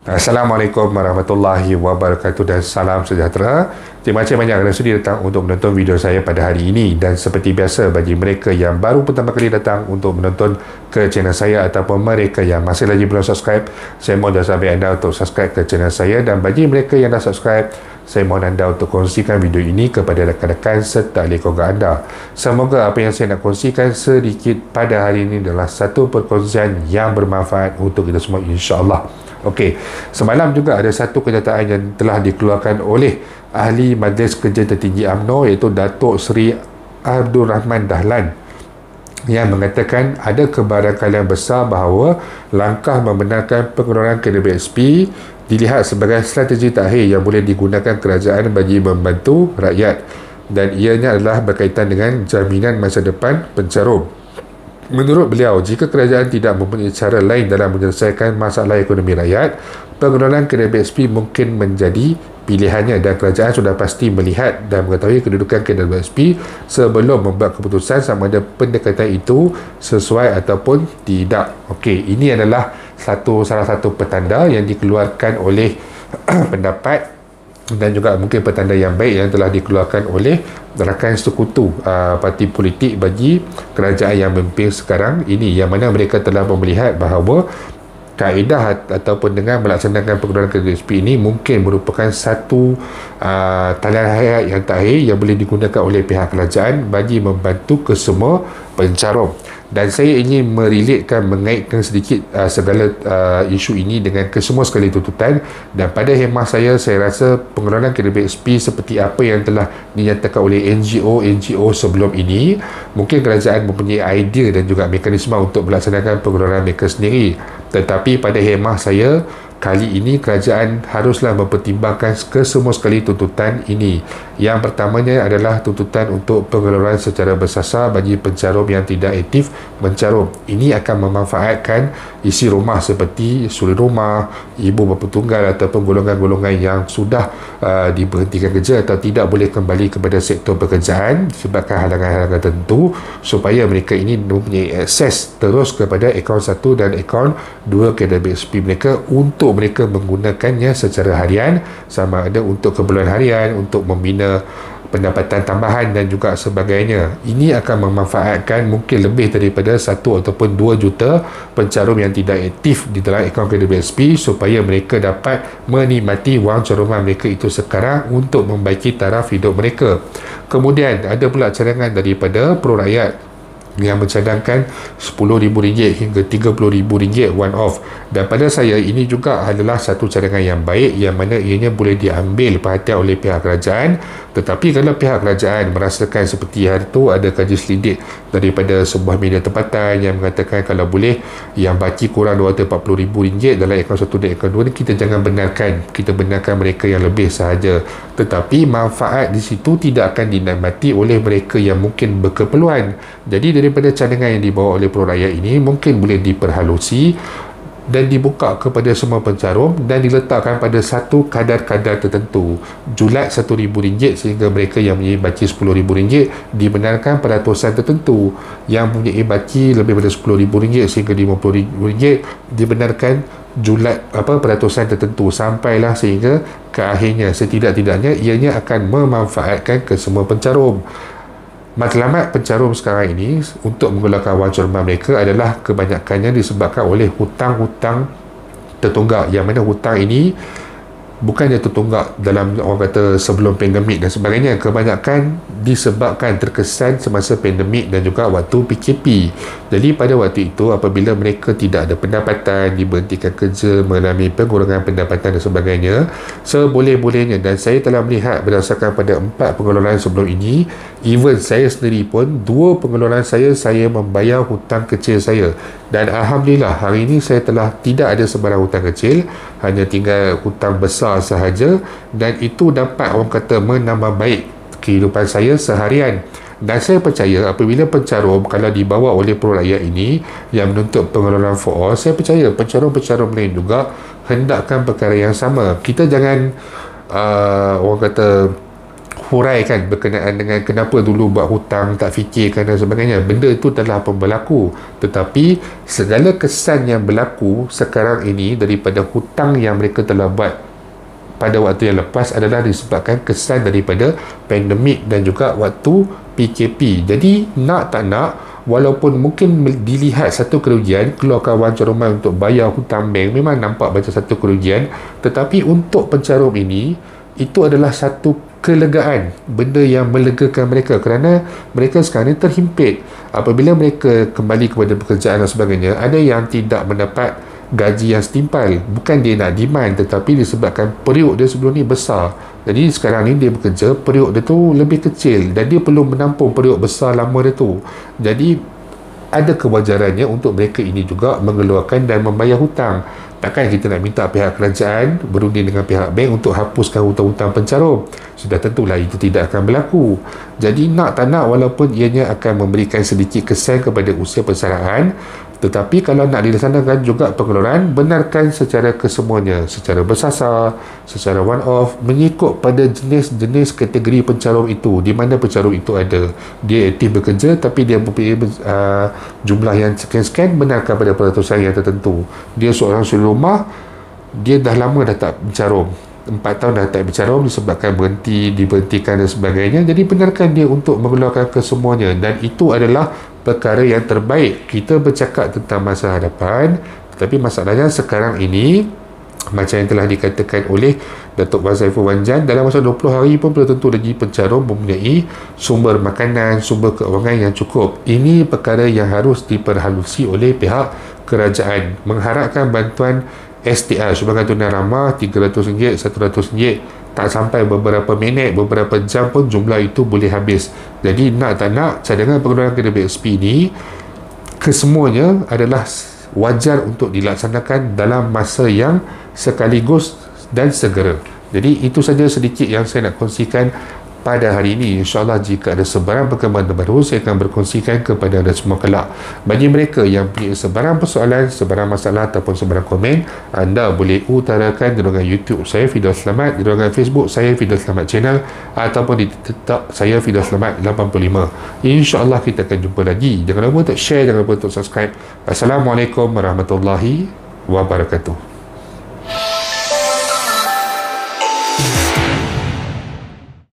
Assalamualaikum warahmatullahi wabarakatuh dan salam sejahtera. Terima kasih banyak kerana sudi datang untuk menonton video saya pada hari ini. Dan seperti biasa, bagi mereka yang baru pertama kali datang untuk menonton ke channel saya ataupun mereka yang masih lagi belum subscribe, saya mohon jasa baik anda untuk subscribe ke channel saya. Dan bagi mereka yang dah subscribe, saya mohon anda untuk kongsikan video ini kepada rakan-rakan serta ahli keluarga anda. Semoga apa yang saya nak kongsikan sedikit pada hari ini adalah satu perkongsian yang bermanfaat untuk kita semua, insya-Allah. Okey, semalam juga ada satu kenyataan yang telah dikeluarkan oleh Ahli Majlis Kerja Tertinggi UMNO, iaitu Datuk Seri Abdul Rahman Dahlan, yang mengatakan ada kebarangkalian besar bahawa langkah membenarkan pengeluaran KDBSP dilihat sebagai strategi takhir yang boleh digunakan kerajaan bagi membantu rakyat, dan ianya adalah berkaitan dengan jaminan masa depan pencarum. Menurut beliau, jika kerajaan tidak mempunyai cara lain dalam menyelesaikan masalah ekonomi rakyat, pengeluaran KDBSP mungkin menjadi pilihannya, dan kerajaan sudah pasti melihat dan mengetahui kedudukan KDBSP sebelum membuat keputusan sama ada pendekatan itu sesuai ataupun tidak. Okey, ini adalah salah satu petanda yang dikeluarkan oleh pendapat dan juga mungkin petanda yang baik yang telah dikeluarkan oleh rakan sekutu parti politik bagi kerajaan yang memimpin sekarang ini, yang mana mereka telah melihat bahawa kaedah ataupun dengan melaksanakan pengeluaran KDBSP ini mungkin merupakan satu talian hayat yang takhir yang boleh digunakan oleh pihak kerajaan bagi membantu kesemua pencarum. Dan saya ingin merelatekan, mengaitkan sedikit segala isu ini dengan kesemua sekali tuntutan. Dan pada khemah saya rasa pengeluaran KDBSP seperti apa yang telah dinyatakan oleh NGO sebelum ini, mungkin kerajaan mempunyai idea dan juga mekanisme untuk melaksanakan pengeluaran mereka sendiri. Tetapi pada khemah saya, kali ini kerajaan haruslah mempertimbangkan kesemua sekali tuntutan ini. Yang pertamanya adalah tuntutan untuk pengeluaran secara bersasar bagi pencarum yang tidak aktif mencarum. Ini akan memanfaatkan isi rumah seperti suri rumah, ibu bapa tunggal ataupun golongan-golongan yang sudah diberhentikan kerja atau tidak boleh kembali kepada sektor pekerjaan disebabkan halangan-halangan tertentu, supaya mereka ini mempunyai akses terus kepada akaun 1 dan akaun 2 KDBSP mereka untuk mereka menggunakannya secara harian, sama ada untuk keperluan harian, untuk membina pendapatan tambahan dan juga sebagainya. Ini akan memanfaatkan mungkin lebih daripada 1 ataupun 2 juta pencarum yang tidak aktif di dalam akaun KDBSP, supaya mereka dapat menikmati wang caruman mereka itu sekarang untuk membaiki taraf hidup mereka. Kemudian ada pula cadangan daripada Pro Rakyat yang mencadangkan RM10,000 hingga RM30,000 one off, dan pada saya ini juga adalah satu cadangan yang baik, yang mana ianya boleh diambil perhatian oleh pihak kerajaan. Tetapi kalau pihak kerajaan merasakan seperti hari itu ada kaji selidik daripada sebuah media tempatan yang mengatakan kalau boleh yang baki kurang RM240,000 dalam akaun 1 dan akaun 2, kita jangan benarkan, kita benarkan mereka yang lebih sahaja. Tetapi manfaat di situ tidak akan dinikmati oleh mereka yang mungkin berkeperluan. Jadi daripada cadangan yang dibawa oleh Pro Rakyat ini mungkin boleh diperhalusi dan dibuka kepada semua pencarum dan diletakkan pada satu kadar-kadar tertentu. Julat RM1,000 sehingga mereka yang mempunyai baki RM10,000 dibenarkan peratusan tertentu. Yang mempunyai baki lebih daripada RM10,000 sehingga RM50,000 dibenarkan julat peratusan tertentu, sampailah sehingga ke akhirnya setidak-tidaknya ianya akan memanfaatkan ke semua pencarum. Matlamat pencarum sekarang ini untuk mengeluarkan wang caruman mereka adalah kebanyakannya disebabkan oleh hutang-hutang tertunggak, yang mana hutang ini bukannya tertunggak dalam orang kata sebelum pandemik dan sebagainya. Kebanyakan disebabkan terkesan semasa pandemik dan juga waktu PKP. Jadi pada waktu itu apabila mereka tidak ada pendapatan, diberhentikan kerja, mengalami pengurangan pendapatan dan sebagainya, seboleh-bolehnya, dan saya telah melihat berdasarkan pada 4 pengeluaran sebelum ini, even saya sendiri pun 2 pengeluaran saya membayar hutang kecil saya, dan Alhamdulillah hari ini saya telah tidak ada sebarang hutang kecil, hanya tinggal hutang besar sahaja, dan itu dapat orang kata menambah baik kehidupan saya seharian. Dan saya percaya apabila pencarum kalau dibawa oleh Pro Rakyat ini yang menuntut pengeluaran for all, saya percaya pencarum-pencarum lain juga hendakkan perkara yang sama. Kita jangan orang kata huraikan berkenaan dengan kenapa dulu buat hutang, tak fikirkan dan sebagainya. Benda itu telah pun berlaku, tetapi segala kesan yang berlaku sekarang ini daripada hutang yang mereka telah buat pada waktu yang lepas adalah disebabkan kesan daripada pandemik dan juga waktu PKP. Jadi nak tak nak, walaupun mungkin dilihat satu kerugian, keluarkan wang caruman untuk bayar hutang bank, memang nampak macam satu kerugian, tetapi untuk pencarum ini, itu adalah satu kelegaan, benda yang melegakan mereka, kerana mereka sekarang ni terhimpit. Apabila mereka kembali kepada pekerjaan dan sebagainya, ada yang tidak mendapat gaji yang setimpal. Bukan dia nak demand, tetapi disebabkan periuk dia sebelum ni besar. Jadi sekarang ni dia bekerja, periuk dia tu lebih kecil dan dia perlu menampung periuk besar lama dia tu. Jadi ada kewajarannya untuk mereka ini juga mengeluarkan dan membayar hutang. Takkan kita nak minta pihak kerajaan berunding dengan pihak bank untuk hapuskan hutang-hutang pencarum. Sudah tentulah itu tidak akan berlaku. Jadi nak tak nak, walaupun ianya akan memberikan sedikit kesan kepada usia persaraan, tetapi kalau nak dilaksanakan juga pengeluaran, benarkan secara kesemuanya, secara bersasar, secara one off, mengikut pada jenis-jenis kategori pencarum itu, di mana pencarum itu ada. Dia aktif bekerja tapi dia mempunyai jumlah yang sekian-sekian, benarkan pada peratusan yang tertentu. Dia seorang suri rumah, dia dah lama dah tak pencarum, 4 tahun dah tak bercarum disebabkan diberhentikan dan sebagainya. Jadi benarkan dia untuk mengeluarkan kesemuanya, dan itu adalah perkara yang terbaik. Kita bercakap tentang masa hadapan, tetapi masalahnya sekarang ini, macam yang telah dikatakan oleh Datuk Wan Saiful Wanjan, dalam masa 20 hari pun belum tentu lagi pencarum mempunyai sumber makanan, sumber keuangan yang cukup. Ini perkara yang harus diperhalusi oleh pihak kerajaan. Mengharapkan bantuan STR, sumbangan tunai ramah RM300, RM100, tak sampai beberapa minit, beberapa jam pun jumlah itu boleh habis. Jadi nak tak nak, cadangan pengeluaran KWSP ini kesemuanya adalah wajar untuk dilaksanakan dalam masa yang sekaligus dan segera. Jadi itu saja sedikit yang saya nak kongsikan pada hari ini. InsyaAllah jika ada sebarang perkembangan terbaru, saya akan berkongsikan kepada anda semua kelak. Bagi mereka yang punya sebarang persoalan, sebarang masalah ataupun sebarang komen, anda boleh utarakan di ruangan YouTube saya, Firdaus Selamat, di ruangan Facebook saya, Firdaus Selamat Channel, ataupun di TikTok saya, Firdaus Selamat 85. InsyaAllah kita akan jumpa lagi. Jangan lupa untuk share, jangan lupa untuk subscribe. Assalamualaikum warahmatullahi wabarakatuh.